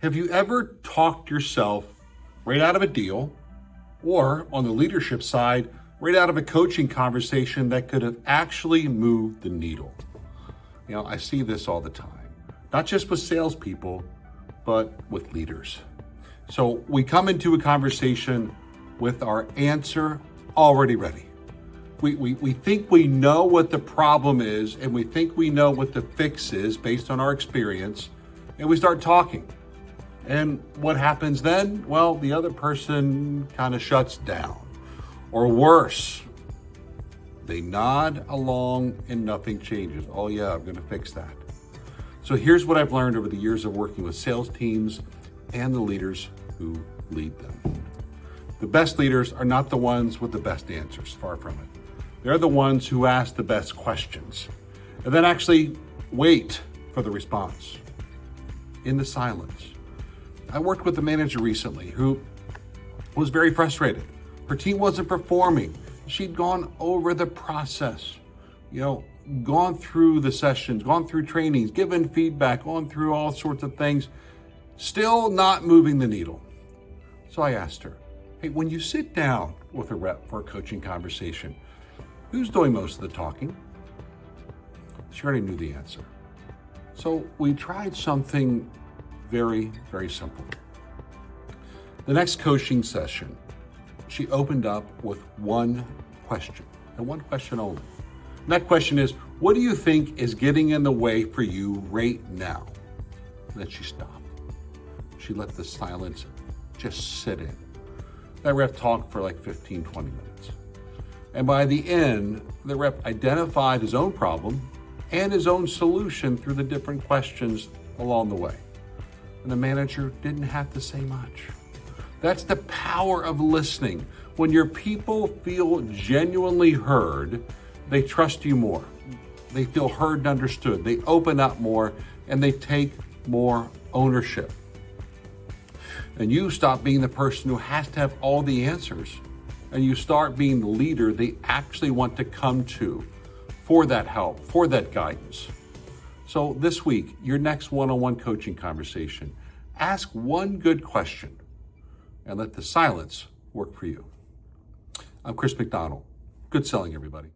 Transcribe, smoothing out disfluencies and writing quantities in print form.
Have you ever talked yourself right out of a deal, or on the leadership side, right out of a coaching conversation that could have actually moved the needle? I see this all the time, not just with salespeople, but with leaders. So we come into a conversation with our answer already ready. We think we know what the problem is, and we think we know what the fix is based on our experience, and we start talking. And what happens then? Well, the other person kind of shuts down. Or worse, they nod along and nothing changes. Oh yeah, I'm gonna fix that. So here's what I've learned over the years of working with sales teams and the leaders who lead them. The best leaders are not the ones with the best answers, far from it. They're the ones who ask the best questions and then actually wait for the response in the silence. I worked with a manager recently who was very frustrated. Her team wasn't performing. She'd gone over the process, gone through the sessions, gone through trainings, given feedback, gone through all sorts of things, still not moving the needle. So I asked her, hey, when you sit down with a rep for a coaching conversation, who's doing most of the talking? She already knew the answer. So we tried something very, very simple. The next coaching session, she opened up with one question, and one question only. And that question is, what do you think is getting in the way for you right now? And then she stopped. She let the silence just sit in. That rep talked for like 15, 20 minutes. And by the end, the rep identified his own problem and his own solution through the different questions along the way. And the manager didn't have to say much. That's the power of listening. When your people feel genuinely heard, they trust you more. They feel heard and understood. They open up more and they take more ownership. And you stop being the person who has to have all the answers, and you start being the leader they actually want to come to for that help, for that guidance. So this week, your next one-on-one coaching conversation, ask one good question and let the silence work for you. I'm Chris McDonell. Good selling, everybody.